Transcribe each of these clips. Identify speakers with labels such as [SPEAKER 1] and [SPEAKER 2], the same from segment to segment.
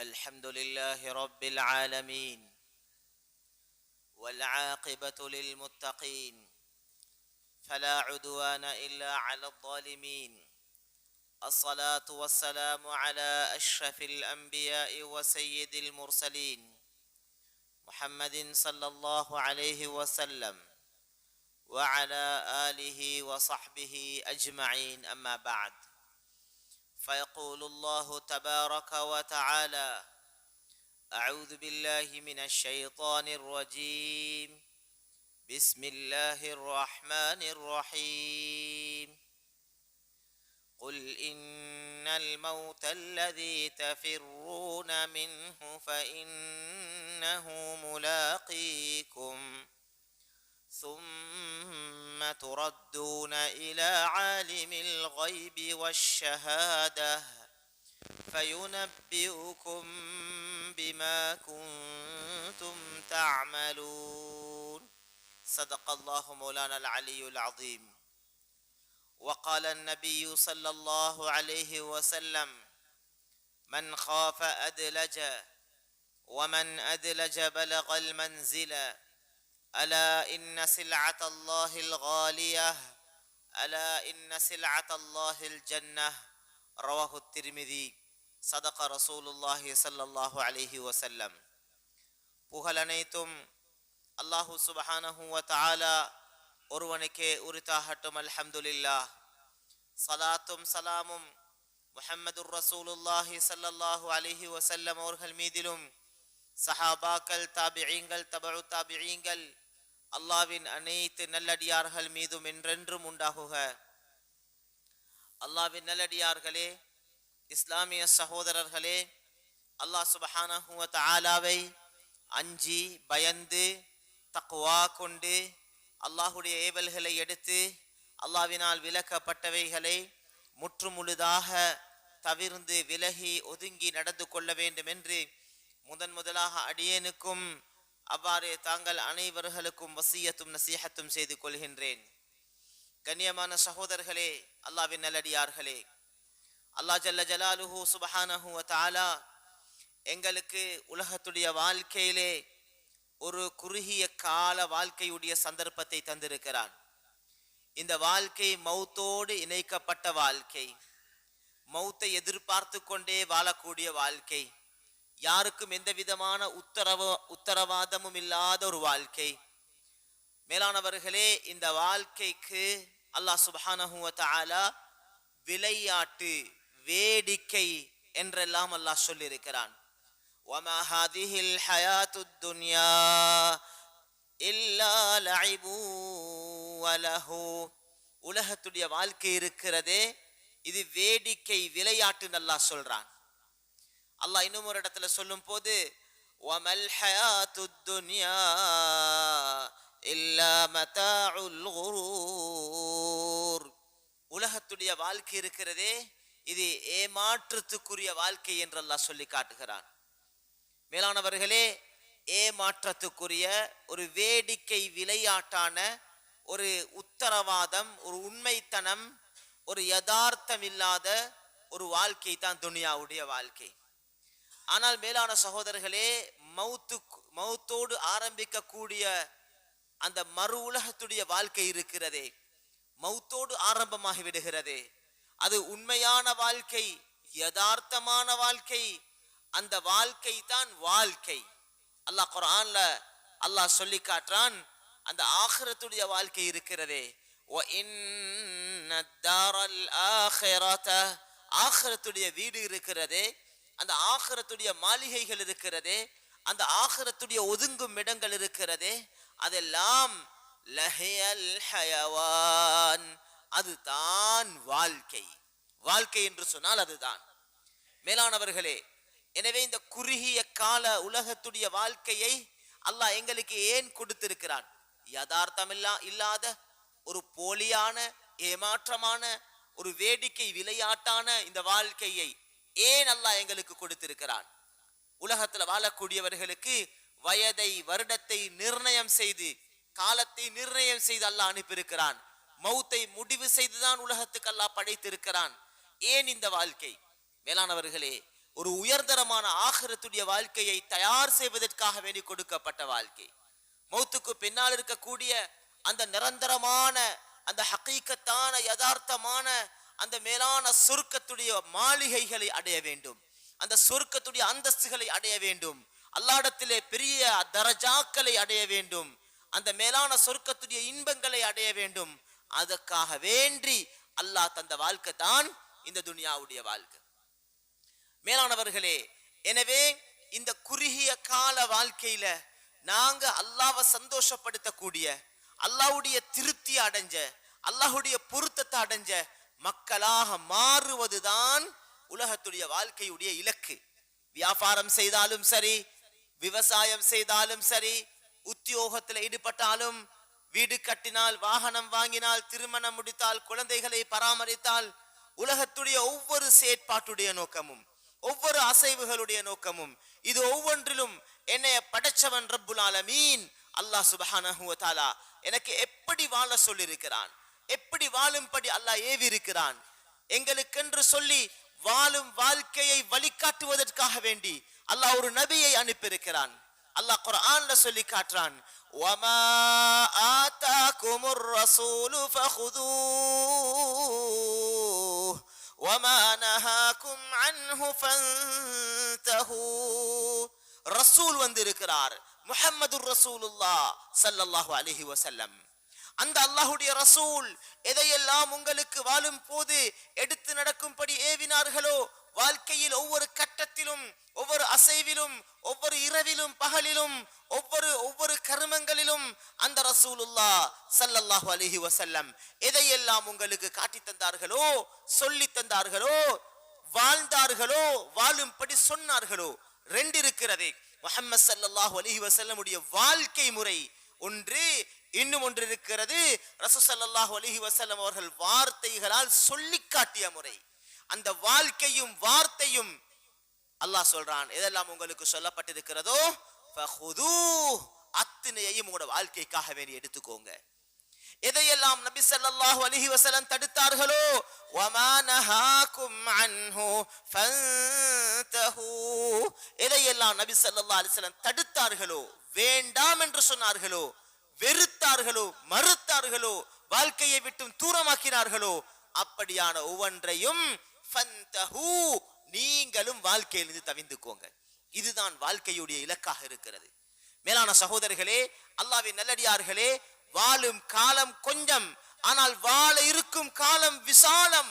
[SPEAKER 1] الحمد لله رب العالمين والعاقبة للمتقين فلا عدوان إلا على الظالمين. الصلاة والسلام على أشرف الأنبياء وسيد المرسلين محمد صلى الله عليه وسلم وعلى آله وصحبه أجمعين. أما بعد، فيقول الله تبارك وتعالى: أعوذ بالله من الشيطان الرجيم. بسم الله الرحمن الرحيم. قل إن الموت الذي تفرون منه فإنه ملاقيكم ثم تردون إلى عالم الغيب والشهادة فينبئكم بما كنتم تعملون. صدق الله مولانا العلي العظيم. وقال النبي صلى الله عليه وسلم: من خاف أدلج ومن أدلج بلغ المنزل ألا إن سلعة الله الغالية ألا إن سلعة الله الجنة. رواه الترمذي. صدق رسول الله صلى الله عليه وسلم. புகழனைத்தும் அல்லாஹு சுப்ஹானஹு வ தஆலா ஒருவனுக்கே உரித்தாகட்டும். அல்ஹம்துலில்லாஹ். ஸலாத்தும் ஸலாமும் முஹம்மதுர் ரசூலுல்லாஹி ஸல்லல்லாஹு அலைஹி வஸல்லம் அவர்கள் மீதிலும், சஹாபாக்கள், தாபிஈன்கள், தபஉ தாபிஈன்கள், அல்லாஹ்வின் அனைத்து நல்லடியார்கள் மீதும் என்றென்றும் உண்டாகுக. அல்லாஹ்வின் நல்லடியார்களே, இஸ்லாமிய சகோதரர்களே, அல்லாஹ் சுப்ஹானஹு வ தஆலாவை அஞ்சி பயந்து தக்வா கொண்டு அல்லாஹுடைய ஏவல்களை எடுத்து அல்லாஹ்வினால் விலக்கப்பட்டவைகளை முற்றுமுழுதாக தவிர்ந்து விலகி ஒதுங்கி நடந்து கொள்ள வேண்டும் என்று முதலாக அடியேனுக்கும் அவ்வாறே தாங்கள் அனைவர்களுக்கும் வசியத்தும் நசீஹத்தும் செய்து கொள்கின்றேன். கண்ணியமான சகோதரர்களே, அல்லாஹ்வின் நல்லடியார்களே, அல்லாஹ் ஜல்ல ஜலாலுஹு சுப்ஹானஹு வ தஆலா எங்களுக்கு உலகத்துடைய வாழ்க்கையிலே ஒரு குறுகிய கால வாழ்க்கையுடைய சந்தர்ப்பத்தை தந்திருக்கிறான். இந்த வாழ்க்கை மௌத்தோடு இணைக்கப்பட்ட வாழ்க்கை, மௌத்தை எதிர்பார்த்து கொண்டே வாழக்கூடிய வாழ்க்கை, யாருக்கும் எந்த விதமான உத்தரவாதமும் இல்லாத ஒரு வாழ்க்கை. மேலானவர்களே, இந்த வாழ்க்கைக்கு அல்லாஹ் சுப்ஹானஹு வ தஆலா விளையாட்டு, வேடிக்கை என்றெல்லாம் அல்லாஹ் சொல்லியிருக்கிறான். وَمَا هَذِهِ الْحَيَاةُ الدُّنْيَا إِلَّا لَعِبٌ وَلَهْوٌ. உலகத்துடைய வாழ்க்கை இருக்கிறதே, இது வேடிக்கை, விளையாட்டுன்னு அல்லாஹ் சொல்றான். அல்லாஹ் இன்னும் ஒரு இடத்துல சொல்லும் போது وَمَا الْحَيَاةُ الدُّنْيَا إِلَّا مَتَاعُ الْغُرُورِ. உலகத்துடைய வாழ்க்கை இருக்கிறதே, இது ஏமாற்றத்துக்குரிய வாழ்க்கை என்று அல்லாஹ் சொல்லி காட்டுகிறான். மேலானவர்களே, ஏமாற்றத்துக்குரிய ஒரு வேடிக்கை, விளையாட்டான ஒரு உத்தரவாதம், ஒரு உண்மைத்தனம், ஒரு யதார்த்தம் இல்லாத ஒரு வாழ்க்கை தான் துனியாவுடைய வாழ்க்கை. ஆனால் மேலான சகோதரர்களே, மௌத்தோடு ஆரம்பிக்கக்கூடிய அந்த மறு உலகத்துடைய வாழ்க்கை இருக்கிறதே, மௌத்தோடு ஆரம்பமாகி விடுகிறது. அது உண்மையான வாழ்க்கை, யதார்த்தமான வாழ்க்கை. அந்த வாழ்க்கை தான் வாழ்க்கை. அல்லாஹ் குர்ஆன்ல அல்லாஹ் சொல்லி காட்டுறான், அந்த ஆখিরাத்துடைய வாழ்க்கை இருக்கிறதே, ஆখিরাத்துடைய வீடு இருக்கிறதே, அந்த ஆখিরাத்துடைய மாளிகைகள் இருக்கிறதே, அந்த ஆখিরাத்துடைய ஒதுங்கும் இடங்கள் இருக்கிறதே, அதெல்லாம் லஹியல் ஹயவான், அதுதான் வாழ்க்கை. வாழ்க்கை என்று சொன்னால் அதுதான். மேலானவர்களே, எனவே இந்த குறுகிய கால உலகத்துடைய வாழ்க்கையை அல்லாஹ் எங்களுக்கு ஏன் கொடுத்திருக்கிறான்? யதார்த்தம் இல்லாத ஒரு போலியான, ஏமாற்றமான, ஒரு வேடிக்கை, விளையாட்டான இந்த வாழ்க்கையை ஏன் அல்லாஹ் எங்களுக்கு கொடுத்திருக்கிறான்? உலகத்துல வாழக்கூடியவர்களுக்கு வயதை, வருடத்தை நிர்ணயம் செய்து, காலத்தை நிர்ணயம் செய்து அல்லாஹ் அனுப்பியிருக்கிறான். மௌத்தை முடிவு செய்துதான் உலகத்துக்கு அல்லாஹ் படைத்திருக்கிறான். ஏன் இந்த வாழ்க்கை? மேலானவர்களே, ஒரு உயர்தரமான ஆகிரத்துடைய வாழ்க்கையை தயார் செய்வதற்காக வேண்டி கொடுக்கப்பட்ட வாழ்க்கை. மௌத்துக்கு பின்னால் இருக்கக்கூடிய அந்த நிரந்தரமான, அந்த ஹகீகத்தான, யதார்த்தமான அந்த மேலான சொர்க்கத்துடைய மாளிகைகளை அடைய வேண்டும், அந்த சொர்க்கத்துடைய அந்தஸ்துகளை அடைய வேண்டும், அல்லாஹ்விடத்திலே பெரிய தரஜாக்களை அடைய வேண்டும், அந்த மேலான சொர்க்கத்துடைய இன்பங்களை அடைய வேண்டும். அதற்காக வேண்டி அல்லாஹ் தந்த வாழ்க்கை தான் இந்த துனியாவுடைய வாழ்க்கை. மேலானவர்களே, எனவே இந்த குறுகிய கால வாழ்க்கையில நாங்க அல்லாஹ்வை சந்தோஷப்படுத்தக்கூடிய, அல்லாஹ்வுடைய திருப்தி அடைஞ்ச, அல்லாஹ்வுடைய பொருத்தத்தை அடைஞ்ச மக்களாக மாறுவதுதான் உலகத்துடைய வாழ்க்கையுடைய இலக்கு. வியாபாரம் செய்தாலும் சரி, விவசாயம் செய்தாலும் சரி, உத்தியோகத்தில் ஈடுபட்டாலும், வீடு கட்டினால், வாகனம் வாங்கினால், திருமணம் முடித்தால், குழந்தைகளை பராமரித்தால், உலகத்துடைய ஒவ்வொரு செயற்பாட்டுடைய நோக்கமும், ஒவ்வொரு அசைவுகளுடைய நோக்கமும், இது ஒவ்வொன்றிலும் என்னைய படைச்சவன் ரப்புல் ஆலமீன் அல்லாஹ் சுப்ஹானஹு வ தஆலா எனக்கு எப்படி வாழ சொல்லியிருக்கிறான், எப்படி வாழும்படி அல்லாஹ் ஏவி இருக்கிறான், எங்களுக்கென்று சொல்லி வாழும் வாழ்க்கையை வழிகாட்டுவதற்காக வேண்டி அல்லாஹ் ஒரு நபியை அனுப்பியிருக்கிறான். அல்லாஹ் குர்ஆன்ல சொல்லி காட்டுறான், வமா ஆதாகுமுர் ரசூலு ஃபஹுதூஹ் வமா நஹாகும் அன்ஹு ஃபன்தஹூ. ரசூல் வந்திருக்கிறார், முஹம்மதுர் ரசூலுல்லாஹ் ஸல்லல்லாஹு அலைஹி வஸல்லம். அந்த அல்லாஹ்வுடைய ரசூல் எதையெல்லாம் உங்களுக்கு வாழும் போது எடுத்து நடக்கும்படி ஏவினார்களோ, வாழ்க்கையில் ஒவ்வொரு கட்டத்திலும், ஒவ்வொரு அசைவிலும், ஒவ்வொரு இரவிலும் பகலிலும், ஒவ்வொரு கர்மங்களிலும் அந்த ரசூலுல்லாஹ் ஸல்லல்லாஹு அலைஹி வஸல்லம் எதையெல்லாம் உங்களுக்கு காட்டி தந்தார்களோ, சொல்லி தந்தார்களோ, வாழ்ந்தார்களோ, வாழும்படி சொன்னார்களோ, ரெண்டு இருக்கிறதே. முஹம்மது ஸல்லல்லாஹு அலைஹி வஸல்லம் உடைய வாழ்க்கை முறை ஒன்று, இன்னும் ஒன்று இருக்கிறது ரசூல் ஸல்லல்லாஹு அலைஹி வஸல்லம் அவர்கள் வார்த்தைகளால் சொல்லி காட்டிய முறை. அந்த வாழ்க்கையும் வார்த்தையும் அல்லாஹ் சொல்றான், எதெல்லாம் உங்களுக்கு சொல்லப்பட்டிருக்கிறதோ ஃபஹுதூஹ், அத்தனையையும் உங்களோட வாழ்க்கைக்காக வேண்டி எடுத்துக்கோங்க. எதையெல்லாம் நபி ஸல்லல்லாஹு அலைஹி வஸல்லம் தடுத்தார்களோ, வமா நஹாகும் அன்ஹு ஃபன்தஹூ, எதையெல்லாம் நபி ஸல்லல்லாஹு அலைஹி வஸல்லம் தடுத்தார்களோ, வேண்டாம் என்று சொன்னார்களோ, வெறுத்தார்களோ, மறுத்தார்களோ, வாழ்க்கையை விட்டு தூரமாக்கினார்களோ, அப்படியான ஒவ்வொன்றையும் ஃபன்தஹூ, நீங்களும் வாழ்க்கையிலிருந்து தவிந்துக்கோங்க. இதுதான் வாழ்க்கையுடைய இலக்காக இருக்கிறது. மேலான சகோதரர்களே, அல்லாஹ்வின் நல்லடியார்களே, வாழும் காலம் கொஞ்சம், ஆனால் வாழ இருக்கும் காலம் விசாலம்.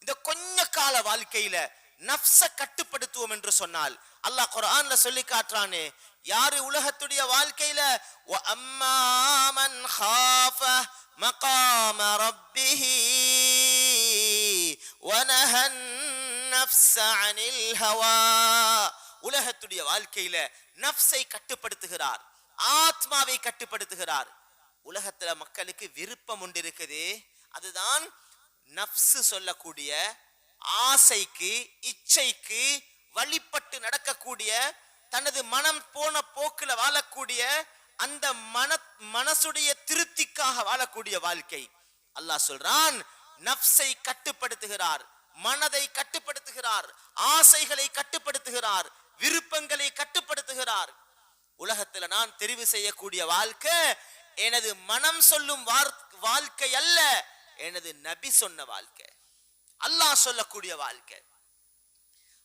[SPEAKER 1] இந்த கொஞ்ச கால வாழ்க்கையில நஃப்ஸ கட்டுப்படுத்துவோம் என்று சொன்னால் அல்லாஹ் குர்ஆன்ல சொல்லி காட்டுறானே, யாரு உலகத்துடைய வாழ்க்கையில வ அம்மா மன் காஃப மகாம ரப்பிஹி வ நஹன் நஃப்ஸ அனில் ஹவா, உலகத்துடைய வாழ்க்கையில நஃப்ஸை கட்டுப்படுத்துகிறார், ஆத்மாவை கட்டுப்படுத்துகிறார். உலகத்துல மக்களுக்கு விருப்பம் உண்டு இருக்குது, அதுதான் நஃப்ஸ் சொல்லக்கூடிய ஆசைக்கு, இச்சைக்கு வழிபட்டு நடக்கக்கூடிய, தனது மனம் போன போக்குல வாழக்கூடிய, அந்த மனசுடைய திருப்திக்காக வாழக்கூடிய வாழ்க்கை. அல்லாஹ் சொல்றான், நஃப்ஸை கட்டுப்படுத்துகிறார், மனதை கட்டுப்படுத்துகிறார், ஆசைகளை கட்டுப்படுத்துகிறார், விருப்பங்களை கட்டுப்படுத்துகிறார். உலகத்துல நான் தெரிவு செய்யக்கூடிய வாழ்க்கை எனது மனம் சொல்லும் வாழ்க்கை அல்ல, எனது நபி சொன்ன வாழ்க்கை, அல்லாஹ் சொல்லக்கூடிய வாழ்க்கை.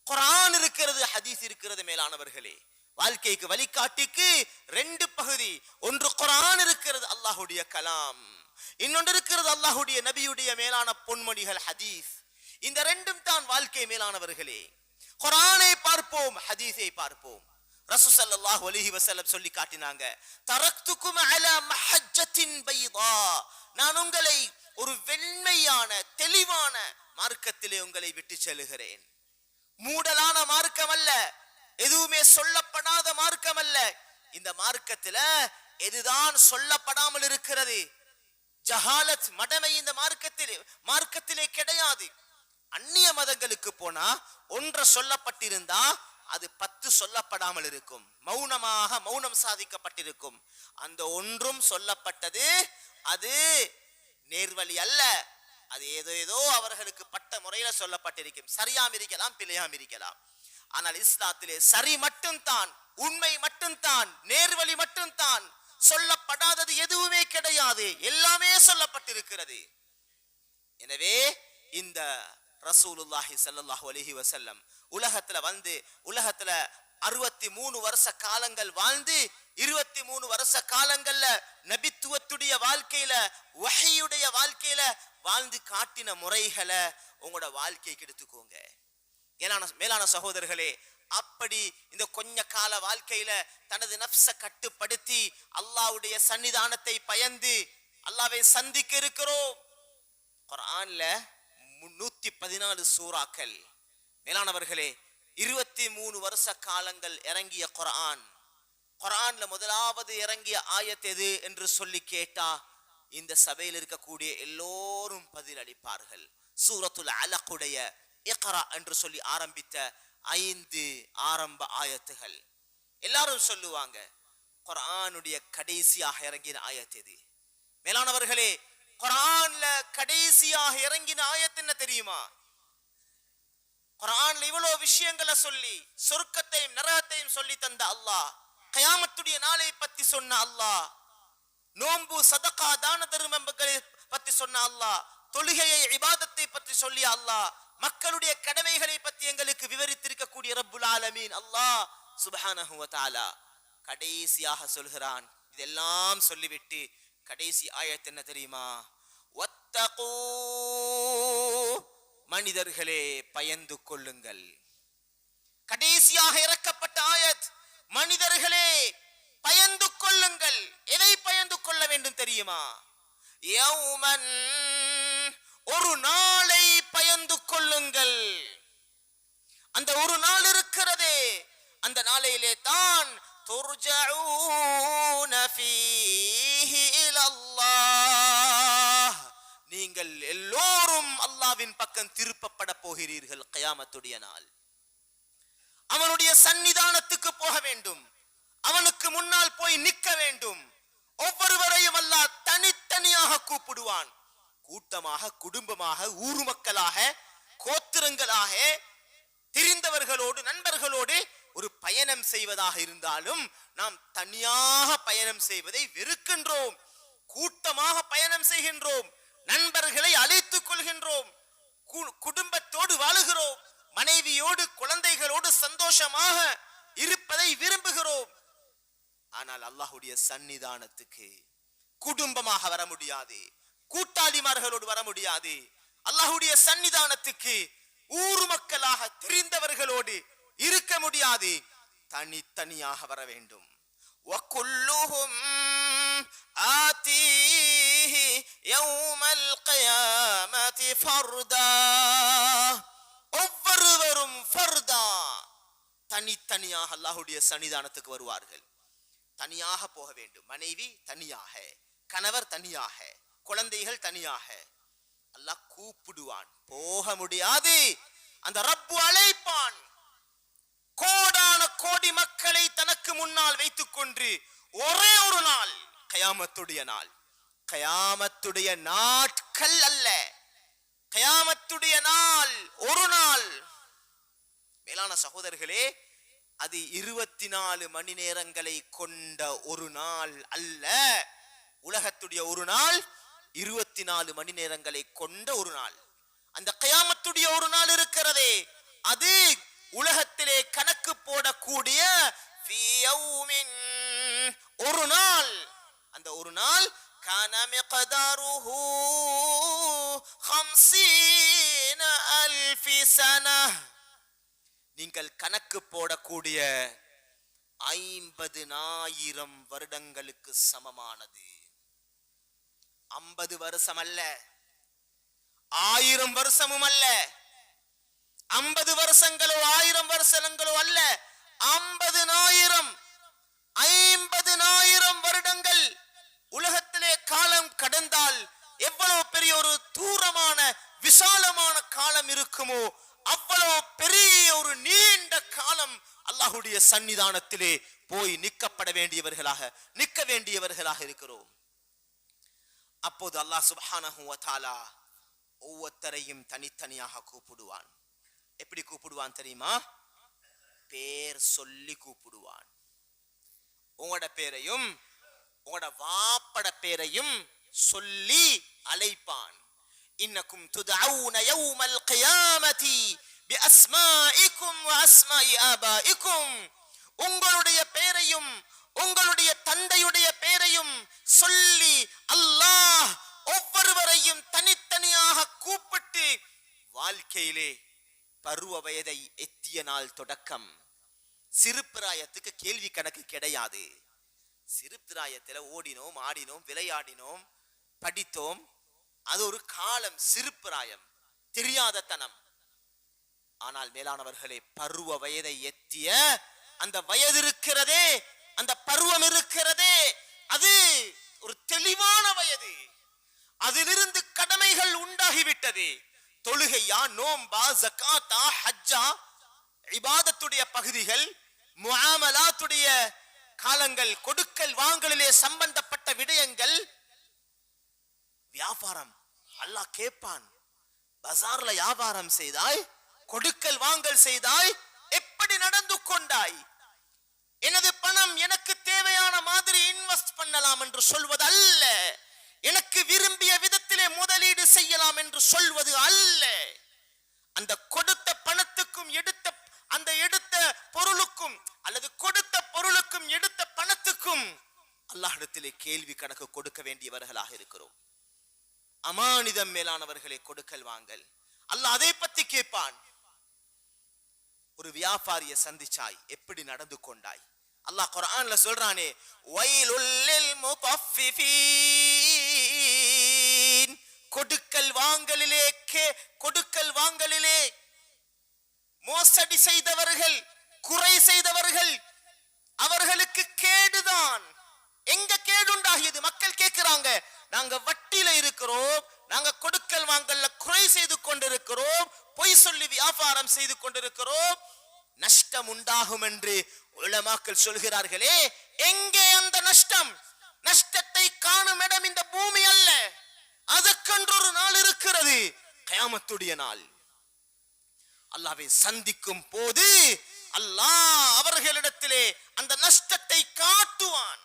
[SPEAKER 1] குர்ஆன் இருக்கிறது, ஹதீஸ் இருக்கிறது. மேலானவர்களே, வாழ்க்கைக்கு வழிகாட்டிக்கு ரெண்டு பகுதி, ஒன்று குர்ஆன் இருக்கிறது, அல்லாஹ்வுடைய கலாம், இன்னொன்று இருக்கிறது அல்லாஹ்வுடைய நபியுடைய மேலான பொன்மொழிகள் ஹதீஸ். இந்த ரெண்டும் தான் வாழ்க்கை. மேலானவர்களே, குர்ஆனை பார்ப்போம், ஹதீஸை பார்ப்போம். ரசூல் ஸல்லல்லாஹு அலைஹி வஸல்லம் சொல்லி காட்டினாங்க, தரக்துகும் அலா மஹஜ்ஜத்தின் பைதா, நான் உங்களை ஒரு வெண்மையான தெளிவான மார்க்கத்திலே உங்களை விட்டு செல்கிறேன். மூடலான மார்க்கம் அல்ல, எதுவுமே சொல்லப்படாத மார்க்கம் அல்ல. இந்த மார்க்கத்துல எதுதான் சொல்லப்படாமல் இருக்கிறது? ஜஹாலத், மடமை இந்த மார்க்கத்திலே கிடையாது. அந்நிய மதங்களுக்கு போனா ஒன்று சொல்லப்பட்டிருந்தா அது 10 சொல்லப்படாமல் இருக்கும், மௌனம் சாதிக்கப்பட்டிருக்கும். அந்த ஒன்றும் சொல்லப்பட்டது, அது நேர்வழி அல்ல, அது ஏதோ அவர்களுக்கு பட்ட முறையில சொல்லப்பட்டிருக்கும். சரியாம் இருக்கலாம், பிழையாம் இருக்கலாம். ஆனால் இஸ்லாத்திலே சரி மட்டும்தான், உண்மை மட்டும்தான், நேர்வழி மட்டும்தான், சொல்லப்படாதது எதுவுமே கிடையாது, எல்லாமே சொல்லப்பட்டிருக்கிறது. எனவே இந்த ரசூலுல்லாஹி ஸல்லல்லாஹு அலைஹி வஸல்லம் உலகத்துல வந்து உலகத்துல 63 வருஷ காலங்கள் வாழ்ந்து 23 வருஷ காலங்கள்ல நபித்துவத்துடைய வாழ்க்கையில வஹீயுடைய வாழ்க்கையில வாழ்ந்து காட்டின முறைகளை உங்களோட வாழ்க்கைக்கு எடுத்துக்கோங்க. மேலான சகோதரர்களே, அப்படி இந்த கொஞ்ச கால வாழ்க்கையில தனது நஃப்ஸ கட்டுப்படுத்தி அல்லாஹ்வுடைய சன்னிதானத்தை பயந்து அல்லாஹ்வை சந்திக்க இருக்கிறோம். குர்ஆன்ல 114 சூறாக்கள். மேலானவர்களே, 23 வருஷ காலங்கள் இறங்கிய குர்ஆன்ல முதலாவது இறங்கிய ஆயத் எது என்று சொல்லி கேட்டா இந்த சபையில் இருக்கக்கூடிய எல்லோரும் பதில் அளிப்பார்கள். சூரத்துல் அலக்குடைய இக்ரா என்று சொல்லி ஆரம்பித்த 5 ஆரம்ப ஆயத்துகள். எல்லாரும் சொல்லுவாங்க, குர்ஆனுடைய கடைசியாக இறங்கின ஆயத் எது? மேலானவர்களே, குர்ஆன்ல கடைசியாக இறங்கின ஆயத் என்ன தெரியுமா? குர்ஆன்ல இவ்வளவு விஷயங்களை சொல்லி சொர்க்கத்தையும் நரகத்தையும் சொல்லி தந்த அல்லாஹ், கியாமத்துடைய நாளை பத்தி சொன்ன அல்லாஹ், நோன்பு சதகா தான தர்மங்களை பத்தி சொன்ன அல்லாஹ், தொழுகையை இபாதத்தை பற்றி சொல்லி அல்லாஹ், மக்களுடைய கடமைகளை பற்றி எங்களுக்கு விவரித்திருக்கக்கூடிய ரப்புல் ஆலமீன் அல்லாஹ் சுப்ஹானஹு வ தஆலா கடைசியாக சொல்கிறான். இதெல்லாம் சொல்லிவிட்டு கடைசி ஆயத் என்ன தெரியுமா? வத்தகூ, மனிதர்களே பயந்து கொள்ளுங்கள். கடைசியாக இறக்கப்பட்ட ஆயத், மனிதர்களே பயந்து கொள்ளுங்கள். எதை பயந்து கொள்ள வேண்டும் தெரியுமா? யௌமன், ஒரு நாளை பயந்து கொள்ளுங்கள். அந்த ஒரு நாள் இருக்கிறதே, அந்த நாளையிலே தான் துர்ஜஊன ஃபீஹி இலல்லாஹ், நீங்கள் எல்லோரும் அல்லாஹ்வின் பக்கம் திருப்பப்பட போகிறீர்கள். கியாமத்துடைய நாள், அவனுடைய சன்னிதானத்துக்கு போக வேண்டும், அவனுக்கு முன்னால் போய் நிற்க வேண்டும். ஒவ்வொருவரையும் அல்லாஹ் தனித்தனியாக கூப்பிடுவான். கூட்டமாக, குடும்பமாக, ஊர் மக்களாக, கோத்திரங்களாக, தெரிந்தவர்களோடு, நண்பர்களோடு ஒரு பயணம் செய்வதாக இருந்தாலும் நாம் தனியாக பயணம் செய்வதை வெறுக்கின்றோம். கூட்டமாக பயணம் செய்கின்றோம், நண்பர்களை அழைத்துக் கொள்கின்றோம், குடும்பத்தோடு வாழுகிறோம், மனைவியோடு குழந்தைகளோடு சந்தோஷமாக இருப்பதை விரும்புகிறோம். ஆனால் அல்லாஹ்வுடைய சன்னிதானத்துக்கு குடும்பமாக வர முடியாது, கூட்டாளிமார்களோடு வர முடியாது. அல்லாஹ்வுடைய சன்னிதானத்துக்கு ஊர் மக்களாக தெரிந்தவர்களோடு இருக்க முடியாது, தனித்தனியாக வர வேண்டும். வகுல்லுஹும் ஆதீஹி யௌமல் கியாமத்தி ஃபர்தா, ஒவ்வொருவரும் ஃபர்தா, தனித்தனியாக அல்லாஹ்வுடைய சன்னிதானத்துக்கு வருவார்கள். தனியாக போக வேண்டும். மனைவி தனியாக, கணவர் தனியாக, குழந்தைகள் தனியாக. அல்லாஹ் கூப்பிடுவான், போக முடியாது. அந்த ரப்பு அழைப்பான். கோடான கோடி மக்களை தனக்கு முன்னால் வைத்துக் கொண்டு ஒரே ஒரு நாள், கயாமத்துடைய நாள். கயாமத்துடைய நாட்கள் அல்ல, கயாமத்துடைய நாள் ஒரு நாள். மேலான சகோதரர்களே, அது 24 மணி நேரங்களை கொண்ட ஒரு நாள் அல்ல. உலகத்துடைய ஒரு நாள் 24 மணி நேரங்களை கொண்ட ஒரு நாள். அந்த கியாமத்துடைய ஒரு நாள் இருக்கிறதே, அது உலகத்திலே கணக்கு போடக்கூடிய ஒரு நாள். அந்த ஒரு நாள் கான மிக்தாருஹு 50,000 சனா, நீங்கள் கணக்கு போடக்கூடிய 50,000 வருடங்களுக்கு சமமானது. 50 வருஷம் அல்ல, 1000 வருஷமும் அல்ல, 50 வருஷங்களோ 1000 வருஷங்களோ அல்ல, 50,000 வருடங்கள் உலகத்திலே காலம் கடந்தால் எவ்வளவு பெரிய ஒரு தூரமான விசாலமான காலம் இருக்குமோ அவ்வளவு பெரிய ஒரு நீண்ட காலம் அல்லாஹ்வுடைய சன்னிதானத்திலே போய் நிற்க வேண்டியவர்களாக இருக்கிறோம். அப்போது அல்லாஹ் சுப்ஹானஹு வ தஆலா ஒவ்வொருத்தரையும் தனித்தனியாக கூப்பிடுவான். எப்படி கூப்பிடுவான் தெரியுமா? பேர் சொல்லி கூப்பிடுவான். உங்களோட பேரையும் உங்களோட வாப்பட பேரையும் சொல்லி அழைப்பான். இன்னக்கும் துதஊன யௌமல் கியாமத்தி பிஅஸ்மாஇக்கும் வஅஸ்மாஇ ஆபாஇக்கும். உங்களுடைய பேரையும் உங்களுடைய தந்தையுடைய பேரையும் சொல்லி அல்லாஹ் ஒவ்வொருவரையும் தனித்தனியாக கூப்பிட்டு வாழ்க்கையிலே பருவ வயதை எத்திய நாள் தொடக்கம் சிறு பிராயத்துக்கு கேள்வி கணக்கு கிடையாது. சிறு பிராயத்துல ஓடினோம், ஆடினோம், விளையாடினோம், படித்தோம். அது ஒரு காலம், சிறு பிராயம், தெரியாத தனம். ஆனால் மேலானவர்களே, பருவ வயதை எத்திய அந்த வயது இருக்கிறதே, அந்த பருவம் இருக்கிறதே, அது ஒரு தெளிவான வயது. அதிலிருந்து கடமைகள் உண்டாகிவிட்டது. தொழுகையா, நோம்பா, ஜகாத்தா, ஹஜ்ஜா, இபாதத்துடைய பகுதிகள், முஆமலாத்துடைய காலங்கள், கொடுக்கல் வாங்கலிலே சம்பந்தப்பட்ட விடயங்கள், வியாபாரம். அல்லாஹ் கேட்பான், பஜார்ல வியாபாரம் செய்தாய், கொடுக்கல் வாங்கல் செய்தாய், எப்படி நடந்து கொண்டாய்? எனது பணம் எனக்கு தேவையான மாதிரி இன்வெஸ்ட் பண்ணலாம் என்று சொல்வது அல்ல. எனக்கு விரும்பிய விதத்திலே முதலீடு செய்யலாம் என்று சொல்வது அல்ல. அந்த கொடுத்த பணத்துக்கும் எடுத்த பொருளுக்கும் அல்லது கொடுத்த பொருளுக்கும் எடுத்த பணத்துக்கும் அல்லாஹ்விடத்திலே கேள்வி கணக்கு கொடுக்க வேண்டியவர்களாக இருக்கிறோம். அமானிதம் மேலானவர்களே, கொடுக்கல் வாங்கல். அல்லாஹ் அதை பத்தி கேட்பான். ஒரு வியாபாரியை சந்திச்சாய், எப்படி நடந்து கொண்டாய்? அல்லாஹ் குர்ஆன்ல சொல்றானே, வைலுல் லில் முத்தஃபிஃபீன். கொடுக்கல் வாங்கலிலே மோசடி செய்தவர்கள், குறை செய்தவர்கள், அவர்களுக்கு கேடுதான். எங்க கேடுண்டாகியது? மக்கள் கேட்கிறாங்க, நாங்க வட்டியில இருக்கிறோம், நாங்க கொடுக்கல் வாங்கல்ல குறை செய்து கொண்டிருக்கிறோம், பொய் சொல்லி வியாபாரம் செய்து கொண்டிருக்கிறோம், நஷ்டம் உண்டாகும் என்று உலமாக்கள் சொல்கிறார்களே. எங்கே அந்த நஷ்டம்? நஷ்டத்தை காணும் இடம் இந்த பூமி அல்ல. அதற்கென்று ஒரு நாள் இருக்கிறது, கியாமத்துடைய நாள். அல்லாஹ்வை சந்திக்கும் போது அல்லாஹ் அவர்களிடத்திலே அந்த நஷ்டத்தை காட்டுவான்.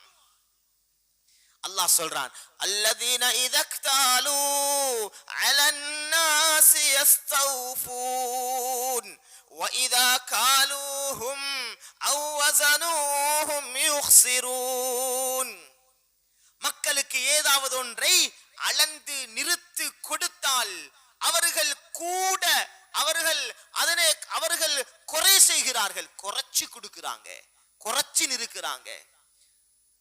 [SPEAKER 1] அல்லாஹ் சொல்றான், அல்லதீன இதக்தாலு அலன் நாஸி யஸ்தௌஃபூன் وَإِذَا كَالُوهُمْ أَوْ وَزَنُوهُمْ يُخْسِرُونَ. மக்களுக்கு ஏதாவது ஒன்றை அளந்து நிறுத்து கொடுத்தால் அவர்கள் குறை செய்கிறார்கள், குறைச்சு கொடுக்கிறாங்க, குறைச்சு நிறுக்கிறாங்க.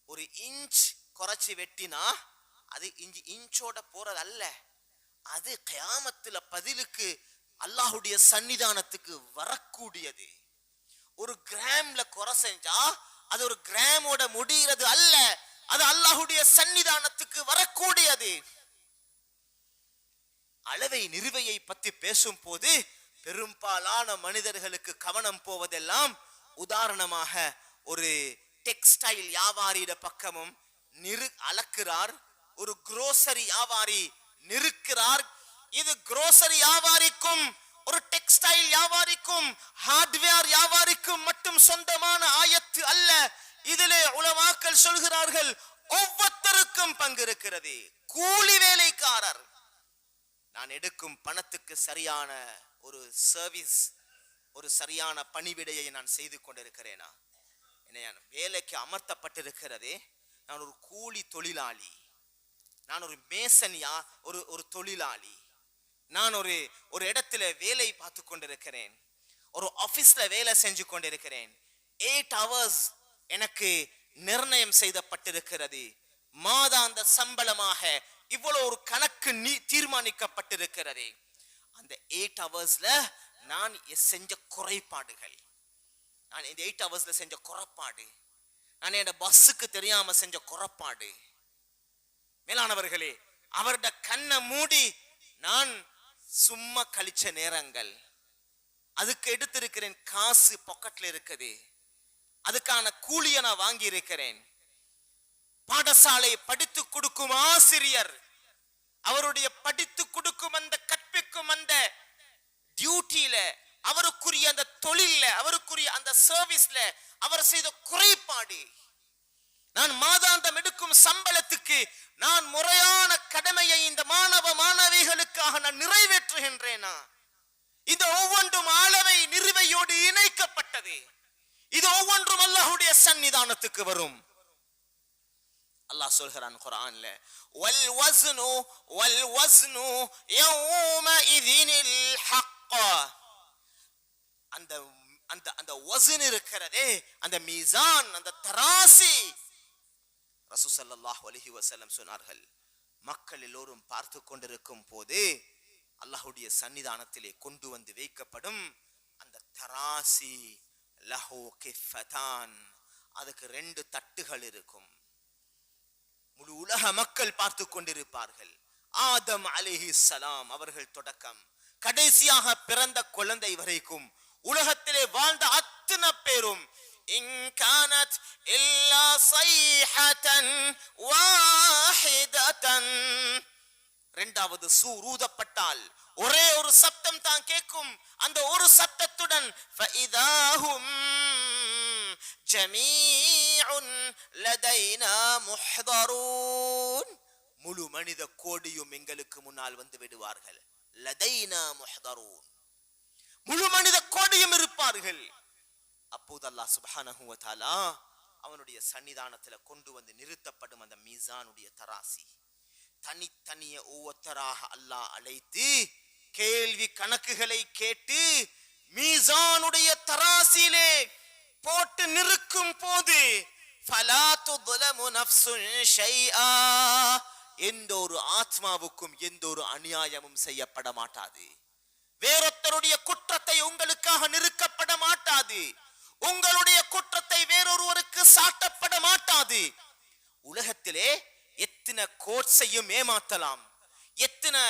[SPEAKER 1] ஒரு இன்ச் குறைச்சு வெட்டினா அது இன்ச்சோட போறது அல்ல, அது கியாமத்துல பதிலுக்கு அல்லாஹ்வுடைய சன்னிதானத்துக்கு வரக்கூடியது. ஒரு கிராம்ல குறை செஞ்சா அது ஒரு கிராமோட முடிகிறது அல்ல, அது அல்லாஹ்வுடைய சன்னிதானத்துக்கு வரக்கூடியது. அளவை நிறுவையை பத்தி பேசும் போது பெரும்பாலான மனிதர்களுக்கு கவனம் போவதெல்லாம், உதாரணமாக ஒரு டெக்ஸ்டைல் வியாபாரியிட பக்கமும் அளக்கிறார், ஒரு குரோசரி வியாபாரி நிறுக்கிறார். இது குரோசரி வியாபாரிக்கும் ஒரு டெக்ஸ்டைல் வியாபாரிக்கும் ஹார்ட்வேர் வியாபாரிக்கும் மட்டும் சொந்தமான ஆயத்து அல்ல. இதிலே உலமாக்கள் சொல்கிறார்கள், ஒவ்வொருத்தருக்கும் பங்கு இருக்கிறது. கூலி வேலைக்காரர், நான் எடுக்கும் பணத்துக்கு சரியான ஒரு சர்வீஸ், ஒரு சரியான பணிவிடையை நான் செய்து கொண்டிருக்கிறேனா? வேலைக்கு அமர்த்தப்பட்டிருக்கிறதே, நான் ஒரு கூலி தொழிலாளி, நான் ஒரு மேசனியா, ஒரு தொழிலாளி, நான் ஒரு இடத்துல வேலை பார்த்து கொண்டிருக்கிறேன், ஒரு ஆபீஸ்ல வேலை செஞ்சு கொண்டிருக்கிறேன். 8 hours எனக்கு நிர்ணயம் செய்யப்பட்டிருக்கிறது. மாதாந்த சம்பளமாக இவ்வளவு ஒரு கணக்கு தீர்மானிக்கப்பட்டிருக்கிறது. அந்த 8 ஹவர்ஸ்ல நான் செஞ்ச குறைபாடுகள், நான் இந்த 8 ஹவர்ஸ்ல செஞ்ச குறைபாடு, நான் என் பஸ்ஸுக்கு தெரியாம செஞ்ச குறைபாடு, மேலானவர்களே, அவருடைய கண்ணை மூடி நான் சும்மா கழிச்ச நேரங்கள், அதுக்கு எடுத்திருக்கிறேன் காசு பாக்கெட்ல இருக்குது, அதுக்கான கூலியை நான் வாங்கி இருக்கிறேன். பாடசாலை படித்து கொடுக்கும் ஆசிரியர் அவருடைய படித்து கொடுக்கும் அந்த கற்பிக்கும் அந்த டியூட்டியில அவருக்குரிய அந்த தொழில்ல அவருக்குரிய அந்த சர்வீஸ்ல அவர் செய்த குறைபாடு, நான் மாதாந்தம் எடுக்கும் சம்பளத்துக்கு நான் முறையான கடமையை இந்த மாணவ மாணவிகளுக்காக நான் நிறைவேற்றுகின்றேனா? இது ஒவ்வொன்றும் அளவை நிறுவையோடு இணைக்கப்பட்டது. இது ஒவ்வொன்றும் அல்லாஹ்வுடைய சன்னிதானத்துக்கு வரும். அல்லாஹ் சொல்கிறான் குர்ஆன்ல, வல் வஸ்னு யௌமஇதினில் ஹக். அந்த அந்த அந்த வஸ்ன் இருக்கிறதே, அந்த மீசான், அந்த தராசி, ரசூல் ஸல்லல்லாஹு அலைஹி வஸல்லம் சொன்னார்கள், மக்கள் எல்லோரும் பார்த்து கொண்டிருக்கும் போது அல்லாஹ்வுடைய சன்னிதானத்திலே கொண்டு வந்து வைக்கப்படும் அந்த தராசி, லஹு கிஃபதான், அதுக்கு 2 தட்டுகள் இருக்கும். முழு உலக மக்கள் பார்த்து கொண்டிருப்பார்கள். ஆதம் அலைஹிஸ்ஸலாம் அவர்கள் தொடக்கம் கடைசியாக பிறந்த குழந்தை வரைக்கும் உலகத்திலே வாழ்ந்த அத்தனை பேரும் இன் கானத் இல்லா ஸைஹதன் வாஹிததன், இரண்டாவது சூர் ஊதப்பட்டால் ஒரே ஒரு சப்தம் தான் கேட்கும். அந்த ஒரு சப்தத்துடன் ஃபஇதாஹும் ஜமீஉன் லதைனா முஹ்தரூன், முழு மனித கோடியும் எங்களுக்கு முன்னால் வந்து விடுவார்கள். லதைனா முஹ்தரூன், முழு மனித கோடியும் இருப்பார்கள். அப்போது அல்லாஹ் சுப்ஹானஹு வ தஆலா அவனுடைய சன்னிதானத்துல கொண்டு வந்து நிறுத்தப்படும் அந்த மீசானுடைய தராசி. தனித்தனிய ஒவ்வொருத்தராக அல்லாஹ் அழைத்து கேள்வி கணக்குகளை கேட்டு மீசானுடைய தராசியிலே போட்டு நிறுக்கும் போது ஃபலா துظلمு நஃப்ஸுன் ஷைஆ, எந்த ஒரு ஆத்மாவுக்கும் எந்த ஒரு அநியாயமும் செய்யப்பட மாட்டாது. வேறொருத்தருடைய குற்றத்தை உங்களுக்காக நிறுக்கப்பட மாட்டாது. உங்களுடைய குற்றத்தை வேறொருவருக்கு சாட்டப்பட மாட்டாது. உலகத்திலே எத்தனை கோட்ஸையும் ஏமாத்தலாம், எத்தனை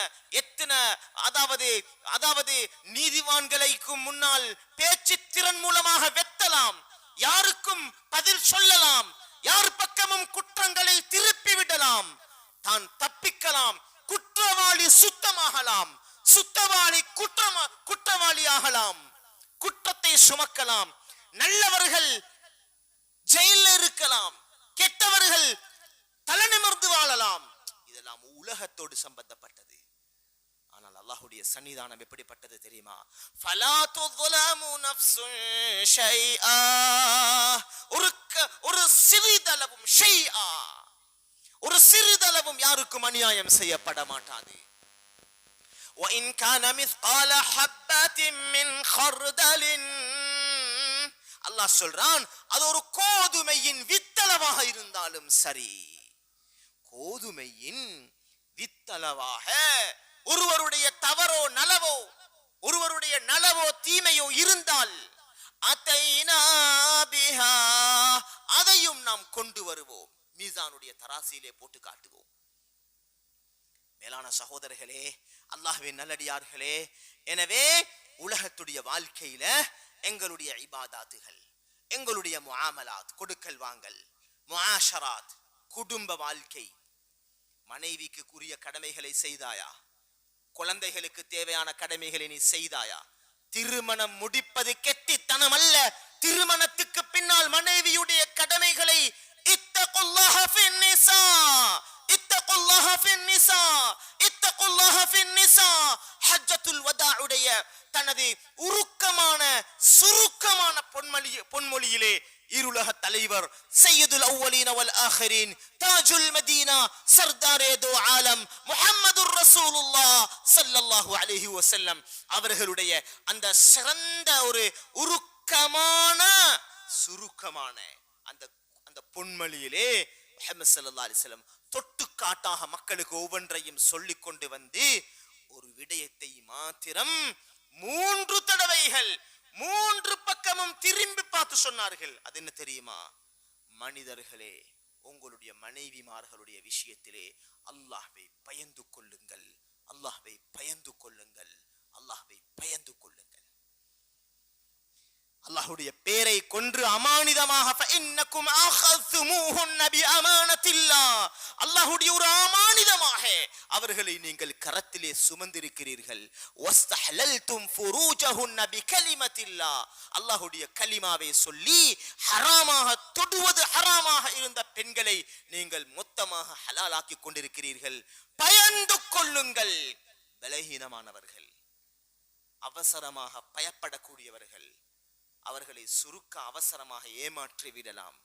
[SPEAKER 1] அதாவது நீதிவான்களுக்கு முன்னால் பேச்சு திறன் மூலமாக வெத்தலாம், யாருக்கும் பதில் சொல்லலாம், யார் பக்கமும் குற்றங்களை திருப்பி விடலாம், தான் தப்பிக்கலாம். குற்றவாளி சுத்தமாகலாம், சுத்தவாளி குற்றவாளி ஆகலாம், குற்றத்தை சுமக்கலாம். நல்லவர்கள் ஜெயிலில் இருக்கலாம், கெட்டவர்கள் தலை நிமிர்ந்து வாழலாம். இதெல்லாம் உலகத்தோடு சம்பந்தப்பட்டது. ஆனால் அல்லாஹ்வுடைய சன்னிதானம் எப்படிப்பட்டது தெரியுமா? ஃபலா துظلمு நஃப்ஸுன் ஷைஆ, ஒரு சிறிதளவும் ஷைஆ, ஒரு சிறிதளவும் யாருக்கும் அநியாயம் செய்யப்பட மாட்டாது. وَإِنْ كَانَ مِثْقَالَ حَبَّةٍ مِّنْ خَرْدَلٍ, அல்லாஹ் சொல்றான், அது ஒரு கோதுமையின் வித்தளவாக இருந்தாலும் சரி, கோதுமையின் வித்தளவாக ஒருவருடைய தவறோ நலவோ, ஒருவருடைய நலவோ தீமையோ இருந்தால் அதைனா பிஹா, அதையும் நாம் கொண்டு வருவோம், மீசானுடைய தராசியிலே போட்டு காட்டுவோம். மேலான சகோதரர்களே, அல்லாஹ்வின் நல்லடியார்களே, எனவே உலகத்துடைய வாழ்க்கையில எங்களுடைய இபாதாத்துகள், எங்களுடைய முஆமலாத், கொடுக்கல் வாங்கல், முஆஷராத், குடும்ப வாழ்க்கை, மனைவிக்கு உரிய கடமைகளை செய்தாயா? குழந்தைகளுக்கு தேவையான கடமைகளை நீ செய்தாயா? திருமணம் முடிப்பது கெட்டித்தனம் அல்ல. திருமணத்துக்கு பின்னால் மனைவியுடைய கடமைகளை இத்தகுல்லாஹ ஃபின் நிஸா, இத்தகுல்லாஹ ஃபின் நிஸா, இத்தகுல்லாஹ ஃபின் நிஸா, ஹஜ்ஜத்துல் வதாஉடைய தனது உருக்கமான சுருக்கமான பொன்மொழியிலே இருலக தலைவர் சையதுல் அவ்வலீன வல் ஆகிரீன், தாஜுல் மதீனா, சர்தாரே தோ ஆலம் முஹம்மதுர் ரசூலுல்லாஹ் ஸல்லல்லாஹு அலைஹி வஸல்லம் அவர்களுடைய அந்த சிறந்த ஒரு உருக்கமான சுருக்கமான அந்த பொன்மொழியிலே முஹம்மது ஸல்லல்லாஹு அலைஹி வஸல்லம் தொட்டு காட்டாக மக்களுக்கு ஒவ்வொன்றையும் சொல்லிக் கொண்டு வந்து ஒரு விடயத்தை மாத்திரம் 3 தடவைகள் 3 பக்கமும் திரும்பி பார்த்து சொன்னார்கள். அது என்ன தெரியுமா? மனிதர்களே, உங்களுடைய மனைவிமார்களுடைய விஷயத்திலே அல்லாஹ்வை பயந்து கொள்ளுங்கள், அல்லாஹ்வை பயந்து கொள்ளுங்கள், அல்லாஹ்வை பயந்து கொள்ளுங்கள். அல்லாஹ்வுடைய பேரை கொன்று அமானிதமாக ஃபஇன்னகும் ஆഖذ்துமூஹுன்ன பிஅமானத்தில்லாஹ், அல்லாஹ்வுடைய ஒரு அமானிதமாக அவர்களை நீங்கள் கரத்திலே சுமந்திருக்கிறீர்கள். வஸ்தஹலல்தும் ஃபுரூஜஹுன்ன பிகலிமத்தில்லாஹ், அல்லாஹ்வுடைய கலிமாவை சொல்லி ஹராமாக தொடுவது ஹராமாக இருந்த பெண்களை நீங்கள் மொத்தமாக ஹலாலாக்கி கொண்டிருக்கிறீர்கள். பயந்து கொள்ளுங்கள். பலஹீனமானவர்கள், அவசரமாக பயப்படக்கூடியவர்கள், அவர்களை சுருக்க அவசரமாக ஏமாற்றி விடலாம்.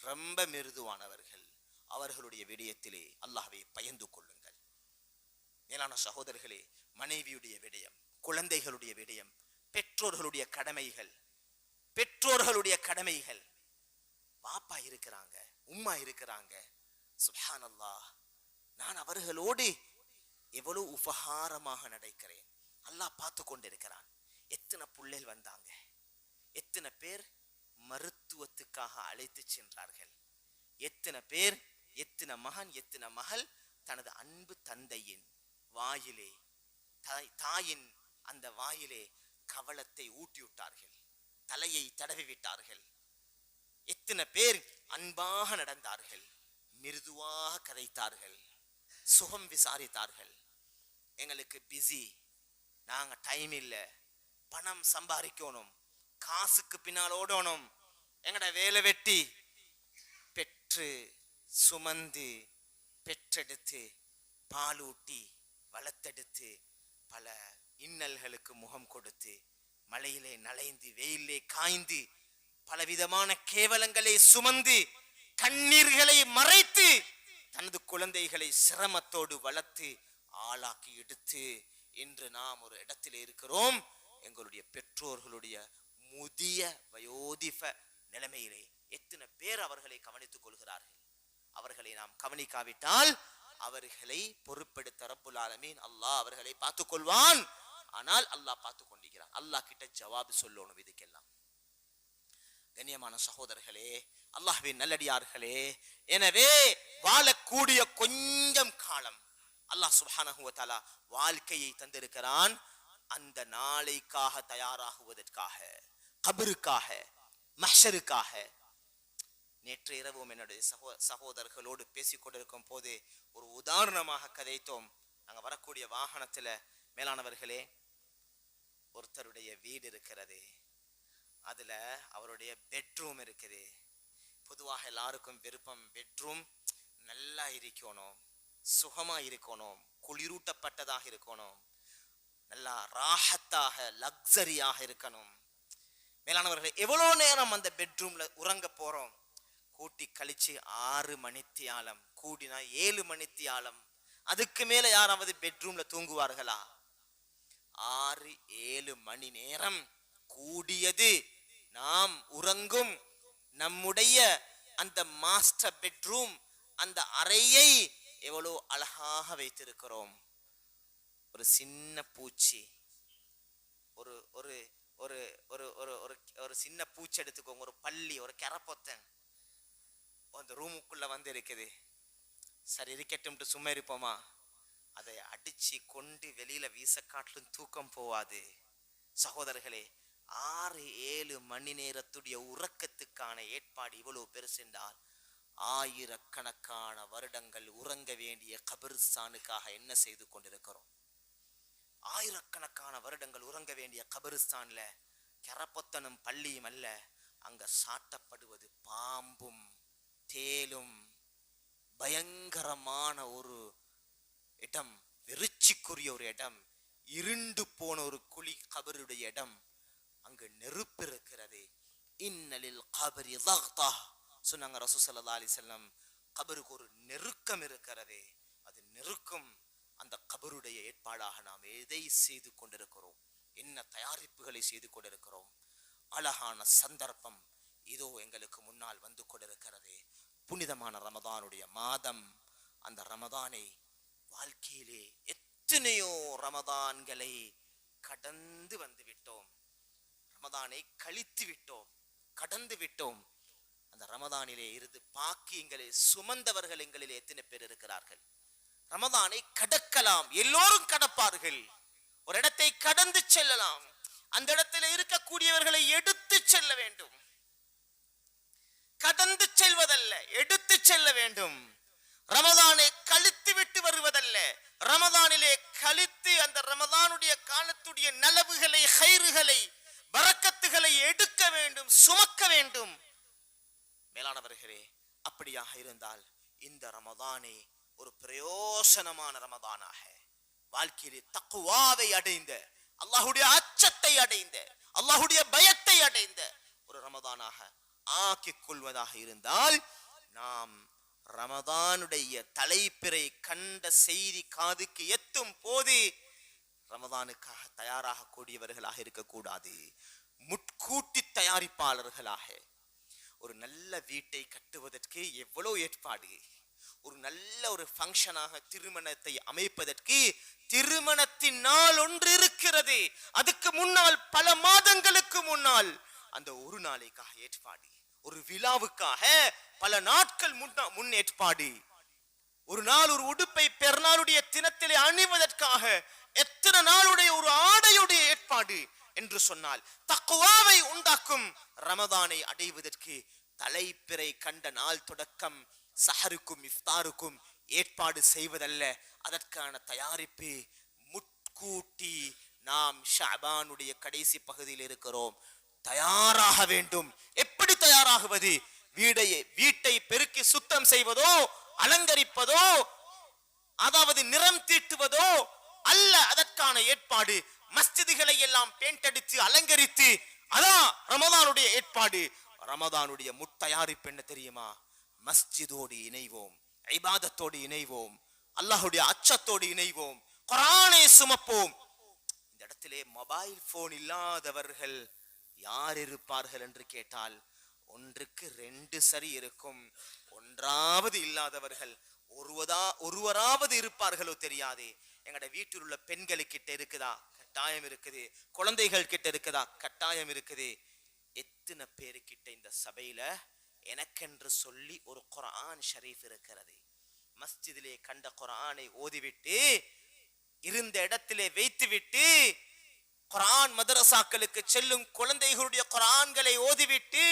[SPEAKER 1] ரொம்ப மிருதுவானவர்கள், அவர்களுடைய விடயத்திலே அல்லாஹ்வை பயந்து கொள்ளுங்கள். மேலான சகோதரர்களே, மனைவியுடைய விடயம், குழந்தைகளுடைய விடயம், பெற்றோர்களுடைய கடமைகள், பாப்பா இருக்கிறாங்க, உம்மா இருக்கிறாங்க. சுப்ஹானல்லாஹ், நான் அவர்களோடு எவ்வளவு உபகாரமாக நடக்கிறேன். அல்லாஹ் பார்த்து கொண்டிருக்கிறான். எத்தனை பிள்ளைகள் வந்தாங்க, எத்தனை பேர் மருத்துவத்துக்காக அழைத்து சென்றார்கள், எத்தனை பேர், எத்தனை மகன் எத்தனை மகள் தனது அன்பு தந்தையின் வாயிலே, தாயின் அந்த வாயிலே கவளத்தை ஊட்டிவிட்டார்கள், தலையை தடவி விட்டார்கள். எத்தனை பேர் அன்பாக நடந்தார்கள், மிருதுவாக கதைத்தார்கள், சுகம் விசாரித்தார்கள். எங்களுக்கு பிஸி, நாங்க டைம் இல்ல, பணம் சம்பாதிக்கணும், காசுக்கு பின்னால் ஓடணும், எங்கட வேலை வெட்டி. பெற்று சுமந்து பெற்றெடுத்து பாலூட்டி வளர்த்தெடுத்து பல இன்னல்களுக்கு முகம் கொடுத்து மழையிலே நனைந்து வெயிலே காய்ந்து பலவிதமான கேவலங்களை சுமந்து கண்ணீர்களை மறைத்து தனது குழந்தைகளை சிரமத்தோடு வளர்த்து ஆளாக்கி எடுத்து இன்று நாம் ஒரு இடத்தில் இருக்கிறோம். எங்களுடைய பெற்றோர்களுடைய முதிய வயோதிப நிலைமையிலே எத்தனை பேர் அவர்களை கவனித்துக் கொள்கிறார்கள். அவர்களை நாம் கவனிக்காவிட்டால் அவர்களை பொறுப்பெடுத்த ரப்புல் ஆலமீன் அல்லாஹ் அவர்களை பார்த்துக் கொள்வான். ஆனால் அல்லாஹ் பார்த்து கொண்டிருக்கிறான். அல்லாஹ் கிட்ட ஜவாபு சொல்லணும் இதுக்கெல்லாம். கண்ணியமான சகோதரர்களே, அல்லாஹ்வின் நல்லடியார்களே, எனவே வாழக்கூடிய கொஞ்சம் காலம் அல்லாஹ் சுப்ஹானஹு வ தஆலா வாழ்க்கையை தந்திருக்கிறான். அந்த நாளைக்காக தயாராகுவதற்காக, கபருக்காக, மஹ்ஷருக்காக. நேற்று இரவும் என்னுடைய சகோதரர்களோடு பேசிக் கொண்டிருக்கும் போது ஒரு உதாரணமாக கதைத்தோம். நாங்க வரக்கூடிய வாகனத்துல, மேலானவர்களே, ஒருத்தருடைய வீடு இருக்கிறது, அதுல அவருடைய பெட்ரூம் இருக்குது. பொதுவாக எல்லாருக்கும் விருப்பம் பெட்ரூம் நல்லா இருக்கணும், சுகமா இருக்கணும், குளிரூட்டப்பட்டதாக இருக்கணும், நல்லா ராஹத்தாக லக்ஸரியாக இருக்கணும். மேலானவர்களே, எவ்வளவு நேரம் அந்த பெட்ரூம்ல உறங்க போறோம்? கூட்டி கழிச்சு 6 மணித்தியாலம், கூடினா 7 மணித்தியாலம். அதுக்கு மேல யாராவது பெட்ரூம்ல தூங்குவார்களா? 6-7 மணி நேரம் கூடியது நாம் உறங்கும் நம்முடைய அந்த மாஸ்டர் பெட்ரூம், அந்த அறையை எவ்வளவு அழகாக வைத்திருக்கிறோம். ஒரு சின்ன பூச்சி, ஒரு ஒரு ஒரு ஒரு ஒரு ஒரு சின்ன பூச்சி எடுத்துக்கோங்க, ஒரு பள்ளி, ஒரு கரப்பொத்தன் அந்த ரூமுக்குள்ள வந்து இருக்குது. சரி இருக்கட்டும், சும்மா இருப்போமா? அதை அடிச்சு கொண்டு வெளியில வீச காட்டிலும் தூக்கம் போவாது. சகோதரர்களே, 6-7 மணி நேரத்துடைய உறக்கத்துக்கான ஏற்பாடு இவ்வளவு பெருசென்றால், ஆயிரக்கணக்கான வருடங்கள் உறங்க வேண்டிய கபிரிஸ்தானுக்காக என்ன செய்து கொண்டிருக்கிறோம்? ஆயிரக்கணக்கான வருடங்கள் உறங்க வேண்டிய கபிரிஸ்தான்ல கரப்பொத்தனும் பள்ளியும் அல்ல, அங்க சாட்டப்படுவது பாம்பும் தேலும். பயங்கரமான ஒரு இடம், வெறிச்சிக்குரிய ஒரு இடம், இருண்டு போன ஒரு குழி, கபருடைய இடம். அங்கு நெருப்பு இருக்கிறது. இன்னலில் கபரி லக்தா சொன்னாங்க ரசூல் ஸல்லல்லாஹு அலைஹி வஸல்லம். கபருக்கு ஒரு நெருக்கம் இருக்கிறது. அது நெருக்கம். அந்த கபருடைய ஏற்பாடாக நாம் எதை செய்து கொண்டிருக்கிறோம்? என்ன தயாரிப்புகளை செய்து கொண்டிருக்கிறோம்? அழகான சந்தர்ப்பம் இதோ எங்களுக்கு முன்னால் வந்து கொண்டிருக்கிறது. புனிதமான ரமதானுடைய மாதம். அந்த ரமதானை வாழ்க்கையிலே எத்தனையோ ரமதான்களை கடந்து வந்து விட்டோம். ரமதானை கழித்து விட்டோம், கடந்து விட்டோம். அந்த ரமதானிலே இருந்து பாக்கியங்களை சுமந்தவர்கள் எங்களிலே எத்தனை பேர் இருக்கிறார்கள்? ரமதானை கடக்கலாம், எல்லோரும் கடப்பார்கள். ஒரு இடத்தை கடந்து செல்லலாம், அந்த இடத்தில் இருக்கக்கூடியவர்களை எடுத்து செல்ல வேண்டும். கடந்து செல்வதல்ல, எடுத்து செல்ல வேண்டும். ரமதானை கழித்து விட்டு வருவதல்ல, ரமதானிலே கழித்து அந்த ரமதானுடைய காலத்துடைய நலவுகளை, ஹைறுகளை, பரக்கத்துகளை எடுக்க வேண்டும், சுமக்க வேண்டும். மேலானவர்களே, அப்படியாக இருந்தால் இந்த ரமதானை ஒரு பிரயோசனமான ரமதானாக, வாழ்க்கையிலே தக்வாவை அடைந்த, அல்லாஹ்வுடைய அச்சத்தை அடைந்த, அல்லாஹ்வுடைய பயத்தை அடைந்த ஒரு ரமதானாக ஆக்கிக் கொள்வதாக இருந்தால், நாம் ரமதானுடைய தலைப்பிறை கண்ட செய்தி காதுக்கு எத்தும் போது ரமதானுக்காக தயாராக கூடியவர்களாக இருக்கக்கூடாது. முட்கூட்டி தயாரிப்பாளர்களாக, ஒரு நல்ல வீட்டை கட்டுவதற்கு எவ்வளவு ஏற்பாடு, ஒரு நல்ல ஒரு ஃபங்க்ஷனாக திருமணத்தை அமைப்பதற்கு திருமணத்தின் நாள் ஒன்று இருக்கிறது. அதுக்கு முன்னால் பல மாதங்களுக்கு முன்னால் அந்த ஒரு நாளைக்காக ஏற்பாடு, ஒரு விழாவுக்காக பல நாட்கள் முன் ஏற்பாடு, ஒரு நாள் ஒரு உடுப்பை பெருநாளுடைய தினத்திலே அணிவதற்காக எத்தனை நாளுடைய ஒரு ஆடையுடைய ஏற்பாடு என்று சொன்னால், தக்வாவை உண்டாக்கும் ரமதானை அடைவதற்கு தலைப்பிறை கண்ட நாள் தொடக்கம் சஹருக்கும் இஃப்தாருக்கும் ஏற்பாடு செய்வதல்ல, அதற்கான தயாரிப்பு முட்கூட்டி நாம் ஷஅபானுடைய கடைசி பகுதியில் இருக்கிறோம், தயாராக வேண்டும். எப்படி தயாராகுவது? வீட்டை பெருக்கி சுத்தம் செய்வதோ, அலங்கரிப்பதோ, அதாவது நிறம் தீட்டுவதோ அல்ல அதற்கான ஏற்பாடு. மஸ்ஜிதுகளை எல்லாம் பெயிண்ட் அடித்து அலங்கரித்து, அதான் ரமதானுடைய ஏற்பாடு. ரமதானுடைய முத்தயாரிப்பு என்ன தெரியுமா? மஸ்ஜிதோடு இணைவோம், இபாதத்தோடு இணைவோம், அல்லாஹ்வுடைய அச்சத்தோடு இணைவோம், குர்ஆனை சுமப்போம். இந்த இடத்திலே மொபைல் போன் இல்லாதவர்கள் யார் இருப்பார்கள் என்று கேட்டால், ஒன்றுக்கு 2 சரி இருக்கும். ஒன்றாவது இல்லாதவர்கள் ஒருவராவது இருப்பார்களோ தெரியாது. எங்கட வீட்டில் உள்ள பெண்களுக்கிட்ட இருக்குதா? கட்டாயம் இருக்குது. குழந்தைகள் கிட்ட இருக்குதா? கட்டாயம் இருக்குது. எத்தனை பேருக்கிட்ட இந்த சபையில எனக்கென்று சொல்லி ஒரு குர்ஆன் ஷரீஃப் இருக்கிறது? மஸ்ஜிதிலே கண்ட குர்ஆனை ஓதிவிட்டு, இருந்த இடத்திலே வைத்துவிட்டு, குர்ஆன் மதரசாக்களுக்கு செல்லும் குழந்தைகளுடைய குர்ஆன்களை ஓதிவிட்டு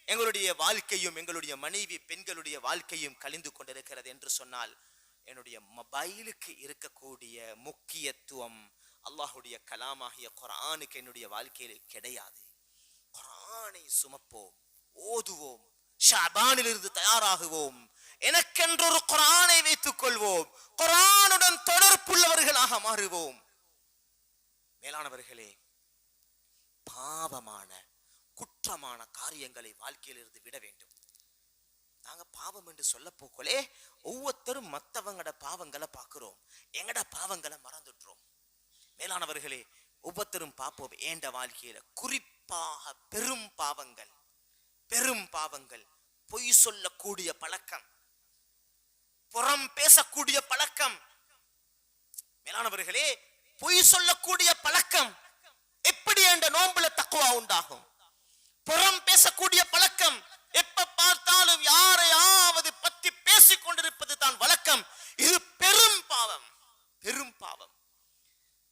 [SPEAKER 1] எங்களுடைய வாழ்க்கையும் எங்களுடைய மனைவி பெண்களுடைய வாழ்க்கையும் கழிந்து கொண்டிருக்கிறது என்று சொன்னால், என்னுடைய மொபைலுக்கு இருக்கக்கூடிய முக்கியத்துவம் அல்லாஹ்வுடைய கலாமாகிய குர்ஆனுக்கு என்னுடைய வாழ்க்கையில் கிடையாது. குர்ஆனை சுமப்போம், ஓதுவோம், ஷஅபானிலிருந்து தயாராகுவோம், எனக்கென்று ஒரு குர்ஆனை வைத்துக் கொள்வோம், குர்ஆனுடன் தொடர்புள்ளவர்களாக மாறுவோம். மேலானவர்களே, பாவமான குற்றமான காரியங்களை வாழ்க்கையிலிருந்து விட வேண்டும். நாங்க பாவம் என்று சொல்ல போக்கோலே ஒவ்வொருத்தரும் மற்றவங்கட பாவங்களை பார்க்கிறோம், எங்கட பாவங்களை மறந்துடுறோம். மேலானவர்களே, ஒவ்வொருத்தரும் பார்ப்போம். ஏண்ட வாழ்க்கையில குறிப்பாக பெரும் பாவங்கள், பொய் சொல்லக்கூடிய பழக்கம், புறம் பேசக்கூடிய பழக்கம். மேலானவர்களே, பொய் சொல்லக்கூடிய பழக்கம் எப்படி என்ற நோன்புல தக்வா உண்டாகும்? புறம் பேசக்கூடிய பழக்கம், எப்ப பார்த்தாலும் யாரையாவது பற்றி பேசிக் கொண்டிருப்பது தான் வழக்கம். இது பெரும் பாவம்.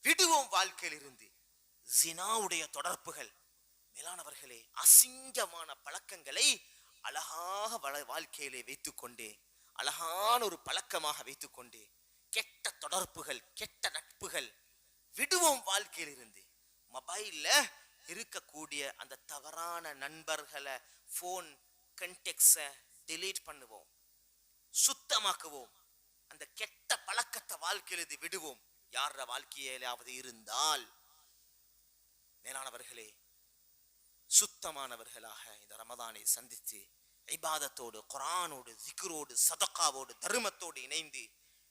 [SPEAKER 1] விடுவோம் வாழ்க்கையில் இருந்து. ஜினாவுடைய தொடர்புகள், மேலானவர்களே, அசிங்கமான பழக்கங்களை அழகாக வாழ்க்கையிலே வைத்துக்கொண்டே, அழகான ஒரு பழக்கமாக வைத்துக்கொண்டே, கெட்ட தொடர்புகள், கெட்ட நட்புகள் விடுவோம் வாழ்க்கையில் இருந்து. மொபைல்ல இருக்கக்கூடிய அந்த தவறான நண்பர்களை, போன் கண்டெக்ட்ஸை delete பண்ணுவோம், சுத்தமாக்குவோம். அந்த கெட்ட பழக்கத்தை வாழ்க்கையிலிருந்து விடுவோம். யார வாழ்க்கையிலாவது இருந்தால், மேலானவர்களே, சுத்தமானவர்களாக இந்த ரமதானை சந்தித்து இபாதத்தோடு, குர்ஆனோடு, zikரோடு, சதகாவோடு, தர்மத்தோடு இணைந்து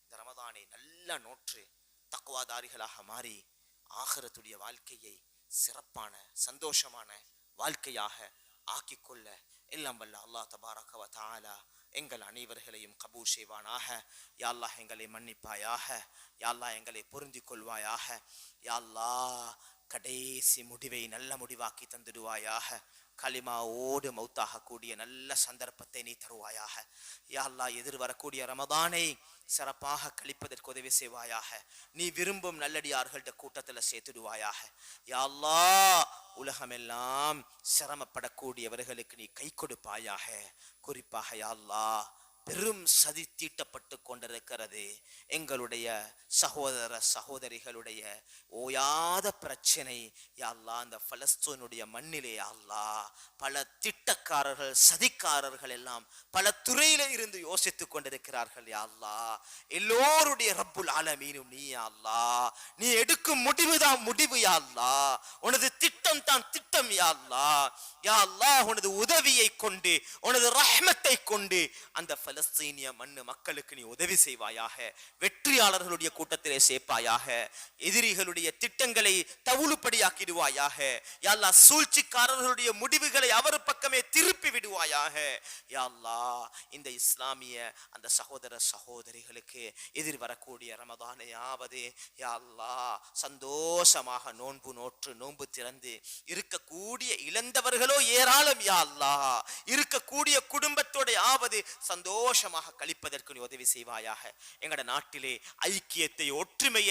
[SPEAKER 1] இந்த ரமதானை நல்லா நோற்று தக்வாதாரிகளாக மாறி ஆகிரத்துடைய வாழ்க்கையை சிறப்பான சந்தோஷமான வாழ்க்கையாக ஆக்கிக்கொள்ள எல்லாம் வல்ல அல்லாஹ் தபாரக வ தஆலா எங்கள் அனைவர்களையும் கபூல் செய்வானாக. யா அல்லாஹ், எங்களை மன்னிப்பாயாக. யா அல்லாஹ், எங்களை பொருந்திக் கொள்வாயாக. யா அல்லாஹ், கடைசி முடிவை நல்ல முடிவாக்கி தந்துடுவாயாக. கலிமாவோடு மௌத்தாக கூடிய நல்ல சந்தர்ப்பத்தை நீ தருவாயாக. யா அல்லாஹ், எதிர்வரக்கூடிய ரமதானை சிறப்பாக கழிப்பதற்கு உதவி செய்வாயாக. நீ விரும்பும் நல்லடியார்கள்ட கூட்டத்தில் சேர்த்துடுவாயாக. யா அல்லாஹ், உலகமெல்லாம் சிரமப்படக்கூடியவர்களுக்கு நீ கை கொடுப்பாயாக. குறிப்பாக யா அல்லாஹ், பெரும் சதி தீட்டப்பட்டு கொண்டிருக்கிறது. எங்களுடைய சகோதர சகோதரிகளுடைய ஓயாத பிரச்சனை யா அல்லாஹ் அந்த பலஸ்தீனுடைய மண்ணிலே யா அல்லாஹ் பல திட்டக்காரர்கள் சதிக்காரர்கள் எல்லாம் பல துறையில இருந்து யோசித்துக் கொண்டிருக்கிறார்கள் யா அல்லாஹ். எல்லோருடைய ரப்புல் ஆலமீனும் நீ யா அல்லாஹ். நீ எடுக்கும் முடிவுதான் முடிவு யா அல்லாஹ். உனது திட்டம் தான் திட்டம் யா அல்லாஹ். யா அல்லாஹ் உனது உதவியை கொண்டு உனது ரஹ்மத்தை கொண்டு அந்த பலஸ்தீனிய மண்ணு மக்களுக்கு நீ உதவி செய்வாயாக. வெற்றியாளர்களுடைய கூட்டத்திலே சேர்ப்பாயாக. எதிரிகளுடைய திட்டங்களை தவுளுபடியாக்கிடுவாயாக. யா அல்லாஹ் சூழ்ச்சிக்காரர்களுடைய முடிவுகளை அவர் பக்கமே திருப்பி விடுவாயாக. யா அல்லாஹ் இந்த இஸ்லாமிய அந்த சகோதர சகோதரிகளுக்கு எதிர் வரக்கூடிய ரமதானையாவது யா அல்லாஹ் சந்தோஷமாக நோன்பு நோற்று நோன்பு திறந்து இருக்கக்கூடிய இழந்தவர்களோ ஏராளம் யா அல்லாஹ். இருக்கக்கூடிய குடும்பத்தோட ஆவது சந்தோஷமாக கழிப்பதற்கு நீ உதவி செய்வாயாக. எங்கட நாட்டிலே ஐக்கியத்தை ஒற்றுமையை